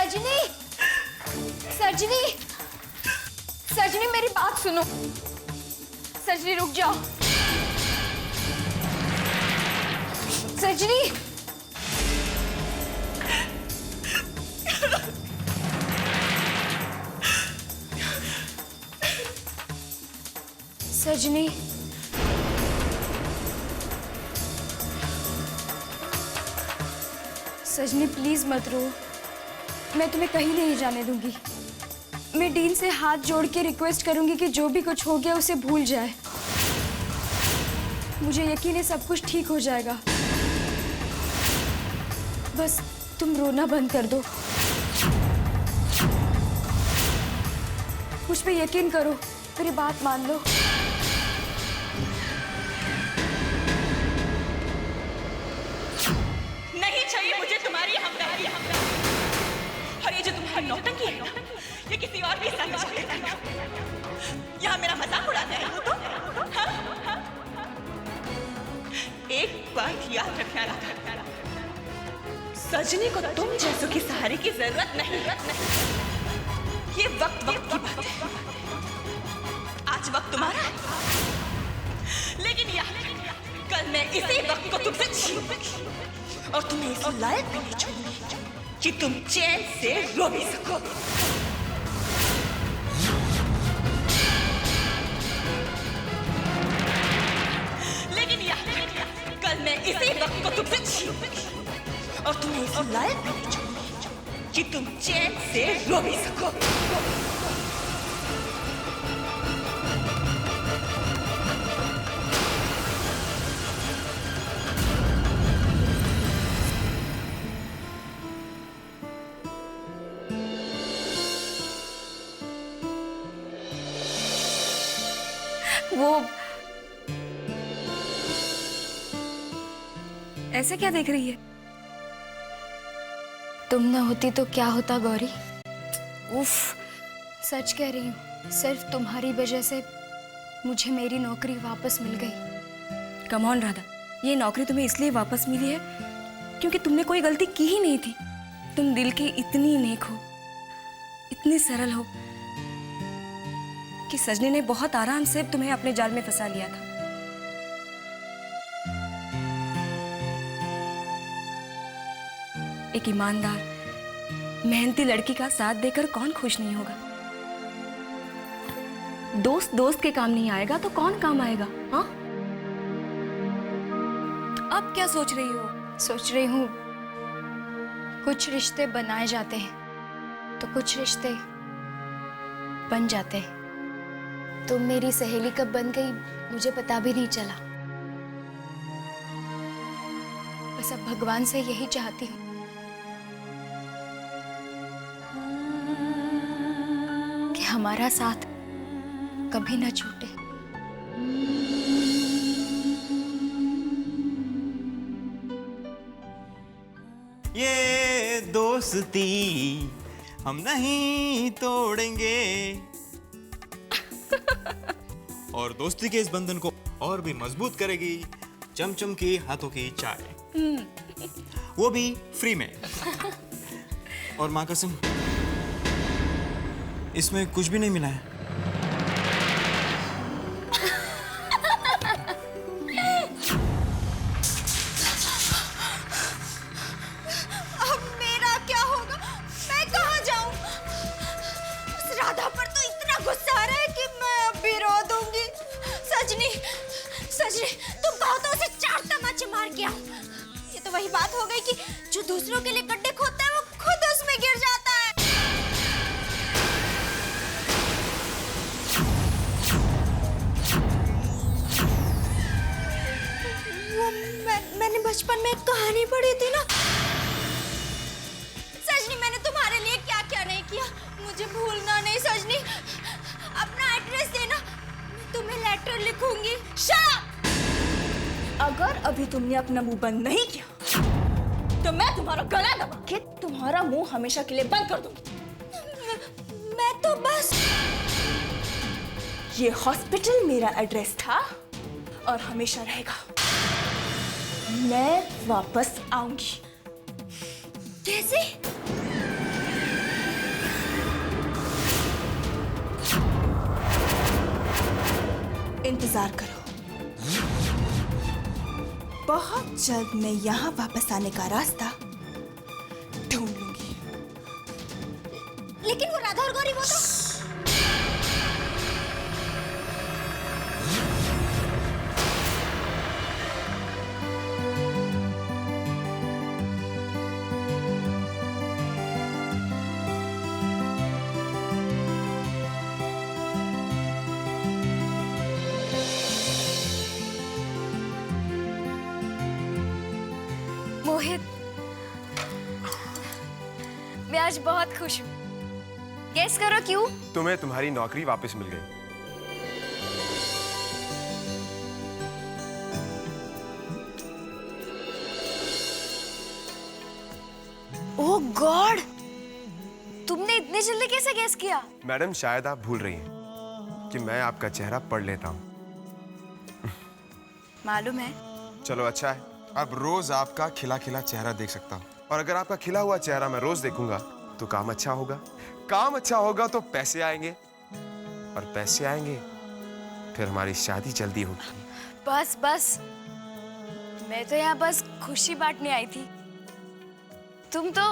सजनी, सजनी, सजनी मेरी बात सुनो। सजनी रुक जाओ। सजनी, सजनी, सजनी प्लीज मत रो। मैं तुम्हें कहीं नहीं जाने दूंगी। मैं डीन से हाथ जोड़ के रिक्वेस्ट करूंगी कि जो भी कुछ हो गया उसे भूल जाए। मुझे यकीन है सब कुछ ठीक हो जाएगा। बस तुम रोना बंद कर दो। मुझ पे यकीन करो, मेरी बात मान लो। नहीं चाहिए मुझे तुम्हारी हमदर्दी। और ये जो तुम्हारी नौटंकी है ना, ये किसी और भी संग यहाँ मेरा मजाक उड़ाते हैं हो तो? हाँ? एक बात याद रखना, सजनी को तुम जैसों की सहारे की जरूरत नहीं। ये वक्त की बात है। आज वक्त तुम्हारा है, लेकिन याद रखना, कल मैं इसी वक्त को तुमसे छीनूंगी और तुम्हें इस लायक भी नहीं छोड़ूंगी कि तुम चैन से रो भी सको। लेकिन याद रखना, कल मैं इसी वक्त को तुमसे छीनूंगी और तुम्हें इस लायक भी नहीं छोड़ूंगी कि तुम चैन से रो भी सको। वो ऐसे क्या देख रही है? तुम ना होती तो क्या होता गौरी? उफ, सच कह रही हूँ, सिर्फ तुम्हारी वजह से मुझे मेरी नौकरी वापस मिल गई। कम ऑन राधा, ये नौकरी तुम्हें इसलिए वापस मिली है क्योंकि तुमने कोई गलती की ही नहीं थी। तुम दिल के इतनी नेक हो, इतनी सरल हो कि सजनी ने बहुत आराम से तुम्हें अपने जाल में फंसा लिया था। एक ईमानदार, मेहनती लड़की का साथ देकर कौन खुश नहीं होगा? दोस्त दोस्त के काम नहीं आएगा तो कौन काम आएगा? हाँ, अब क्या सोच रही हो? सोच रही हूँ कुछ रिश्ते बनाए जाते हैं तो कुछ रिश्ते बन जाते हैं। तुम मेरी सहेली कब बन गई मुझे पता भी नहीं चला। बस अब भगवान से यही चाहती हूँ कि हमारा साथ कभी न छूटे। ये दोस्ती हम नहीं तोड़ेंगे और दोस्ती के इस बंधन को और भी मजबूत करेगी चमचम की हाथों की चाय, वो भी फ्री में। और माँ कसम, इसमें कुछ भी नहीं मिला है। अब मेरा क्या होगा? मैं कहाँ जाऊँ? उस राधा पर तो इतना गुस्सा आ रहा है कि मैं अब भी रो दूंगी। सजनी, सजनी, तुम कहो तो उसे 4 तमाचे मार के आओ। ये तो वही बात हो गई कि जो दूसरों के लिए गड्ढे खोदता है वो खुद उसमें गिर जाता है। वो मैंने बचपन में एक कहानी पढ़ी थी ना। सजनी, मैंने तुम्हारे लिए क्या क्या नहीं किया, मुझे भूलना नहीं। सजनी, अपना एड्रेस देना, मैं तुम्हें लेटर लिखूंगी। अगर अभी तुमने अपना मुंह बंद नहीं किया तो मैं तुम्हारा गला दबा के तुम्हारा मुंह हमेशा के लिए बंद कर दूंगी। मैं तो बस, ये हॉस्पिटल मेरा एड्रेस था और हमेशा रहेगा। मैं वापस आऊंगी। कैसे? इंतजार करो। बहुत जल्द मैं यहाँ वापस आने का रास्ता ढूंढ लूंगी। लेकिन वो राधा और गौरी वो तो मोहित, मैं आज बहुत खुश हूँ। गेस करो क्यों? तुम्हें तुम्हारी नौकरी वापस मिल गई। ओह गॉड, तुमने इतने जल्दी कैसे गेस किया? मैडम, शायद आप भूल रही हैं कि मैं आपका चेहरा पढ़ लेता हूँ। मालूम है। चलो अच्छा है, अब रोज आपका खिला खिला चेहरा देख सकता हूँ। और अगर आपका खिला हुआ चेहरा मैं रोज देखूंगा तो काम अच्छा होगा। काम अच्छा होगा तो पैसे आएंगे, और पैसे आएंगे फिर हमारी शादी जल्दी होगी। बस बस, मैं तो यहाँ बस खुशी बांटने आई थी। तुम तो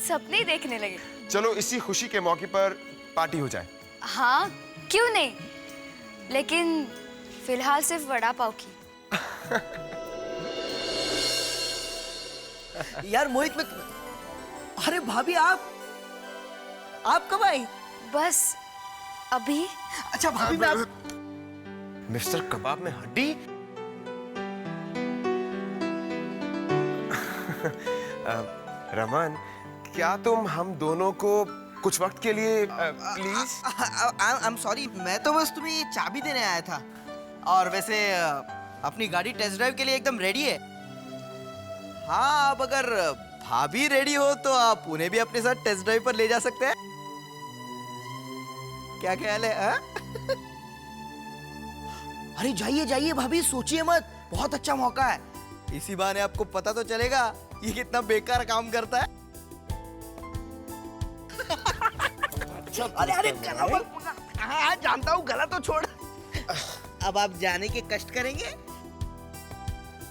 सपने ही देखने लगे। चलो इसी खुशी के मौके पर पार्टी हो जाए। हाँ, क्यों नहीं, लेकिन फिलहाल सिर्फ वड़ा पाव की। यार मोहित में, अरे भाभी आप कब आई? बस अभी। अच्छा भाभी मैं आप मिस्टर कबाब में हड्डी। रमन, क्या तुम हम दोनों को कुछ वक्त के लिए प्लीज? आई एम सॉरी, मैं तो बस तुम्हें ये चाबी देने आया था। और वैसे अपनी गाड़ी टेस्ट ड्राइव के लिए एकदम रेडी है। हाँ, अब अगर भाभी रेडी हो तो आप उन्हें भी अपने साथ टेस्ट ड्राइव पर ले जा सकते हैं। क्या ख्याल है? अरे जाइए जाइए भाभी, सोचिए मत, बहुत अच्छा मौका है। इसी बहाने आपको पता तो चलेगा ये कितना बेकार काम करता है। अरे अरे गला मत। हाँ जानता हूँ, गला तो छोड़। अब आप जाने के कष्ट करेंगे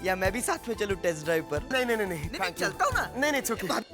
या मैं भी साथ में चलूं टेस्ट ड्राइव पर? नहीं, चलता हूँ ना। नहीं, it's okay।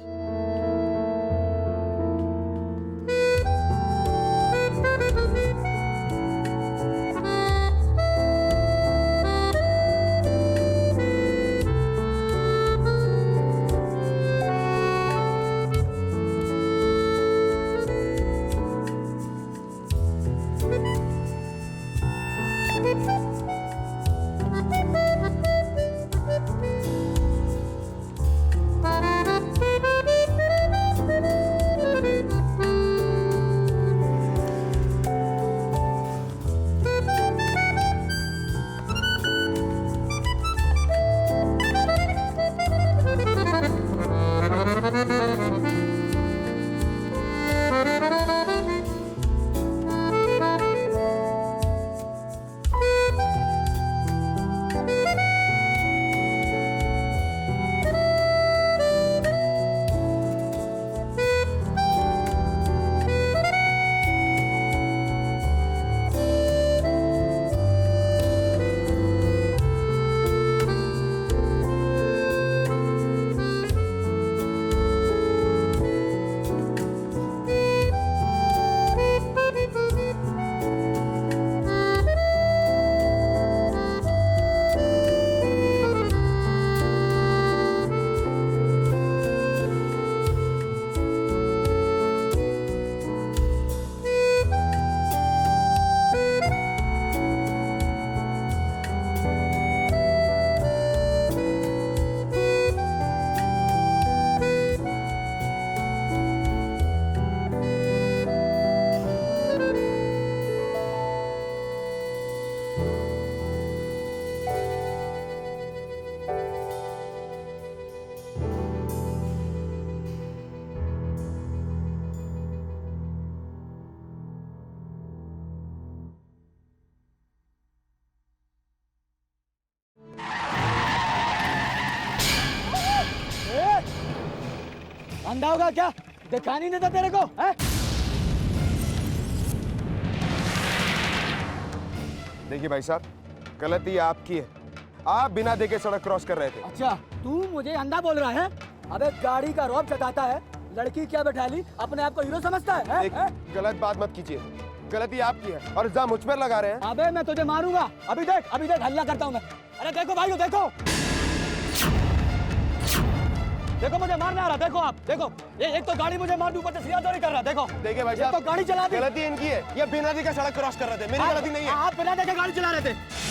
अंधा होगा क्या? दिखा नहीं देता तेरे को है? देखिए भाई साहब, गलती आपकी है, आप बिना देखे सड़क क्रॉस कर रहे थे। अच्छा, तू मुझे अंधा बोल रहा है? अबे गाड़ी का रौब जताता है, लड़की क्या बैठा ली, अपने आप को हीरो समझता है? गलत बात मत कीजिए, गलती आपकी है और इल्जाम मुझ पर लगा रहे हैं। अबे मैं तुझे मारूंगा, अभी देख हल्ला करता हूँ मैं। अरे देखो भाई, देखो देखो मुझे मारने आ रहा, देखो आप देखो, ये एक तो गाड़ी मुझे मार दी, ऊपर से सियादौरी कर रहा, देखो। देखिए भाई साहब, तो गाड़ी चला दी, गलती इनकी है, ये बिना देखे सड़क क्रॉस कर रहे थे, मेरी गलती नहीं है। आप बिना देखे गाड़ी चला रहे थे।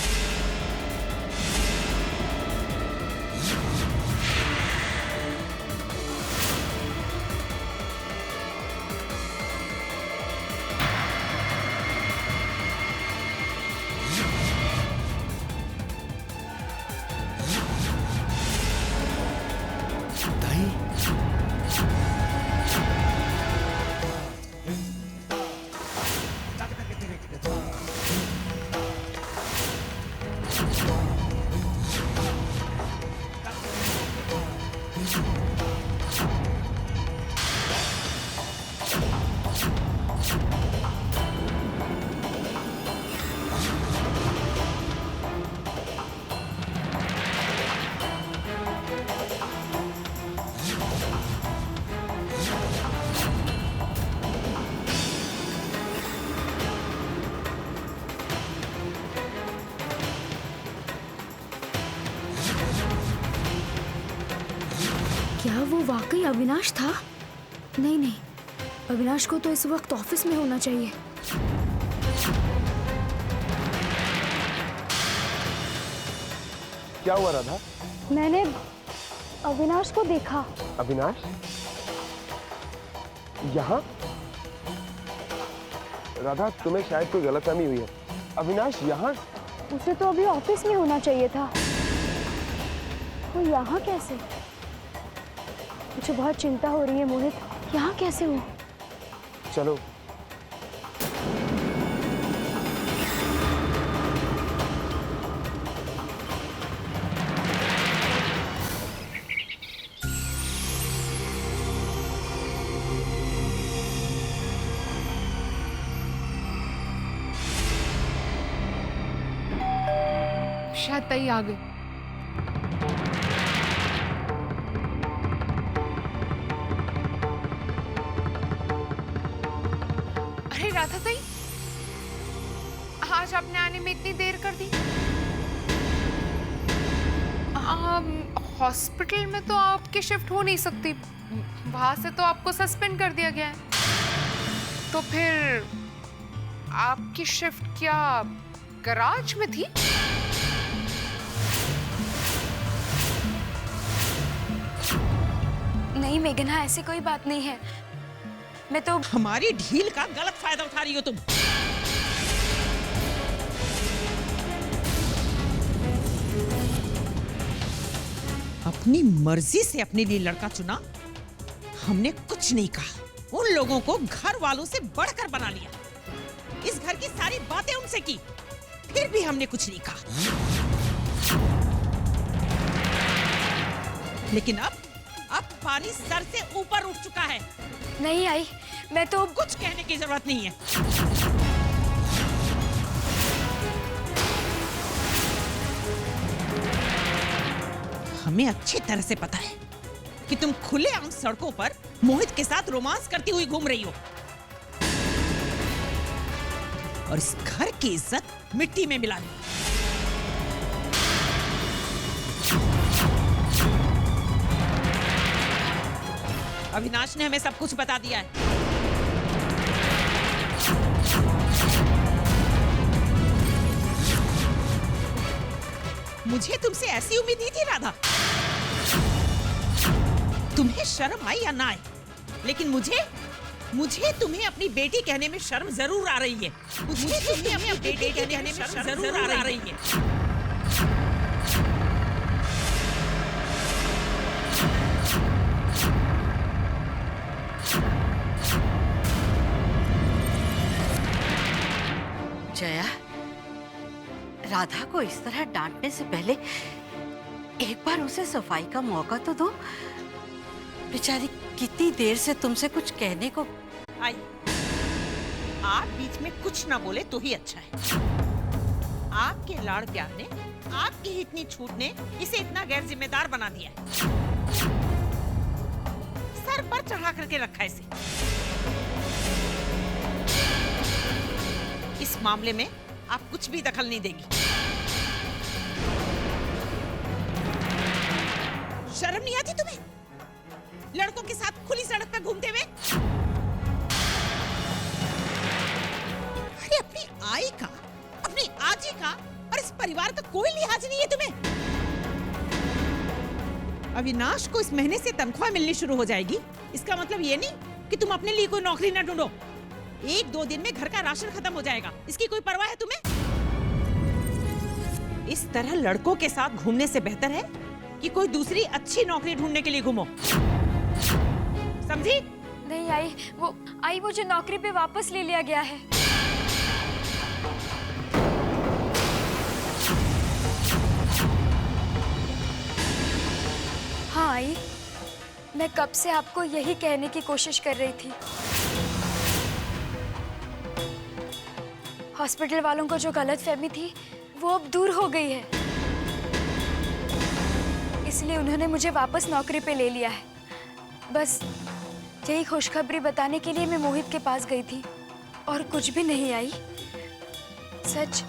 क्या वो वाकई अविनाश था? नहीं, अविनाश को तो इस वक्त ऑफिस में होना चाहिए। क्या हुआ राधा? मैंने अविनाश को देखा। अविनाश यहाँ? राधा, तुम्हें शायद कोई गलतफहमी हुई है। अविनाश यहाँ? उसे तो अभी ऑफिस में होना चाहिए था, वो यहाँ कैसे? मुझे बहुत चिंता हो रही है मोहित, यहाँ कैसे हो? चलो। शायद तई आ गई। अरे राधा तई, आज आपने आने में इतनी देर कर दी। हॉस्पिटल में तो आपकी शिफ्ट हो नहीं सकती, वहां से तो आपको सस्पेंड कर दिया गया है। तो फिर आपकी शिफ्ट क्या गराज में थी? नहीं मेघना, ऐसी कोई बात नहीं है। मैं तो हमारी ढील का गलत फायदा उठा रही हो तुम। अपनी मर्जी से अपने लिए लड़का चुना, हमने कुछ नहीं कहा। उन लोगों को घर वालों से बढ़कर बना लिया, इस घर की सारी बातें उनसे की, फिर भी हमने कुछ नहीं कहा। लेकिन अब पानी सर से ऊपर उठ चुका है। नहीं आई, मैं तो कुछ कहने की जरूरत नहीं है। हमें अच्छी तरह से पता है कि तुम खुलेआम सड़कों पर मोहित के साथ रोमांस करती हुई घूम रही हो और इस घर की इज्जत मिट्टी में मिला ली। अविनाश ने हमें सब कुछ बता दिया है। मुझे तुमसे ऐसी उम्मीद नहीं थी राधा। तुम्हें शर्म आई या ना आए, लेकिन मुझे तुम्हें अपनी बेटी कहने में शर्म जरूर आ रही है। मुझे तुम्हें अपनी बेटी कहने में शर्म जरूर आ रही है। जया, राधा को इस तरह डांटने से पहले एक बार उसे सफाई का मौका तो दो। बेचारी कितनी देर से तुमसे कुछ कहने को आई। आप बीच में कुछ ना बोले तो ही अच्छा है। आपके लाड़ प्यार ने, आपकी ही इतनी छूट ने इसे इतना गैर जिम्मेदार बना दिया है। सर पर चढ़ा करके रखा है इसे। इस मामले में आप कुछ भी दखल नहीं देगी। शर्म नहीं आती तुम्हें लड़कों के साथ खुली सड़क पर घूमते हुए? अरे अपनी आई का, अपनी आजी का और इस परिवार का कोई लिहाज नहीं है तुम्हें। अविनाश को इस महीने से तनख्वाह मिलनी शुरू हो जाएगी, इसका मतलब ये नहीं कि तुम अपने लिए कोई नौकरी ना ढूंढो। 1-2 दिन में घर का राशन खत्म हो जाएगा, इसकी कोई परवाह है तुम्हें? इस तरह लड़कों के साथ घूमने से बेहतर है कि कोई दूसरी अच्छी नौकरी ढूंढने के लिए घूमो, समझी? नहीं आई, मुझे नौकरी पे वापस ले लिया गया है। हाँ आई, मैं कब से आपको यही कहने की कोशिश कर रही थी। हॉस्पिटल वालों को जो गलतफहमी थी वो अब दूर हो गई है, इसलिए उन्होंने मुझे वापस नौकरी पे ले लिया है। बस यही खुशखबरी बताने के लिए मैं मोहित के पास गई थी और कुछ भी नहीं आई। सच।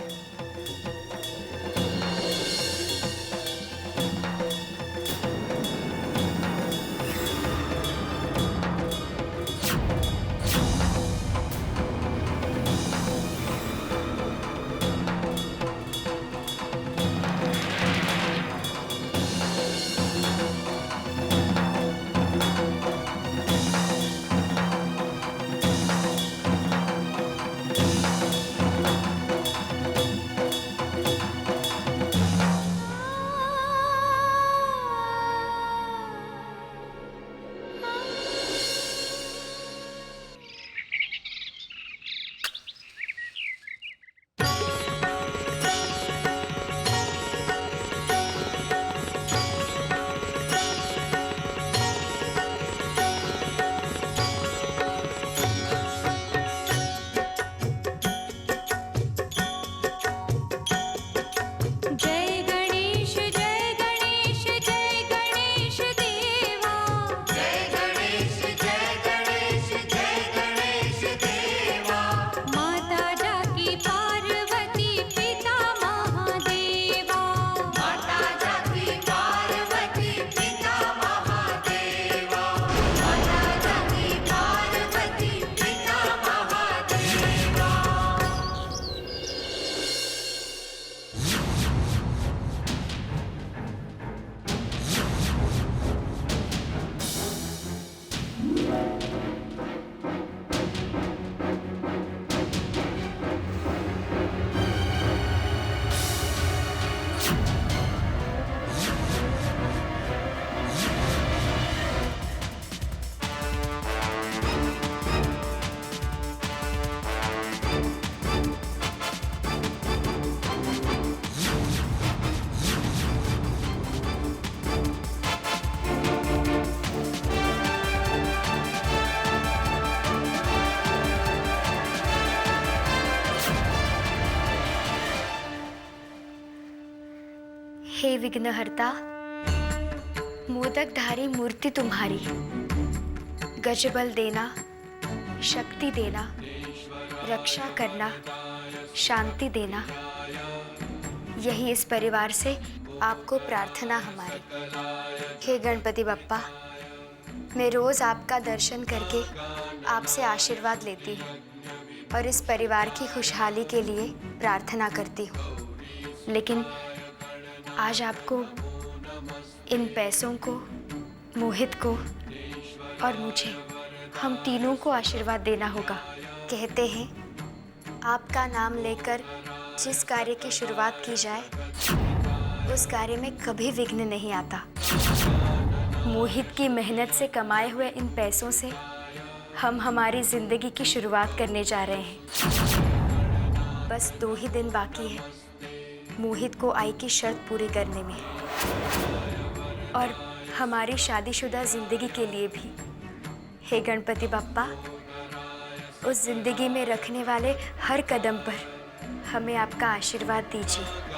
हे विघ्नहर्ता, मोदकधारी मूर्ति तुम्हारी, गजबल देना, शक्ति देना, रक्षा करना, शांति देना, यही इस परिवार से आपको प्रार्थना हमारी। हे गणपति बप्पा, मैं रोज आपका दर्शन करके आपसे आशीर्वाद लेती हूँ और इस परिवार की खुशहाली के लिए प्रार्थना करती हूँ, लेकिन आज आपको इन पैसों को, मोहित को और मुझे, हम तीनों को आशीर्वाद देना होगा। कहते हैं आपका नाम लेकर जिस कार्य की शुरुआत की जाए उस कार्य में कभी विघ्न नहीं आता। मोहित की मेहनत से कमाए हुए इन पैसों से हम हमारी जिंदगी की शुरुआत करने जा रहे हैं। बस 2 ही दिन बाकी है मोहित को आई की शर्त पूरी करने में, और हमारी शादीशुदा जिंदगी के लिए भी। हे गणपति बप्पा, उस जिंदगी में रखने वाले हर कदम पर हमें आपका आशीर्वाद दीजिए।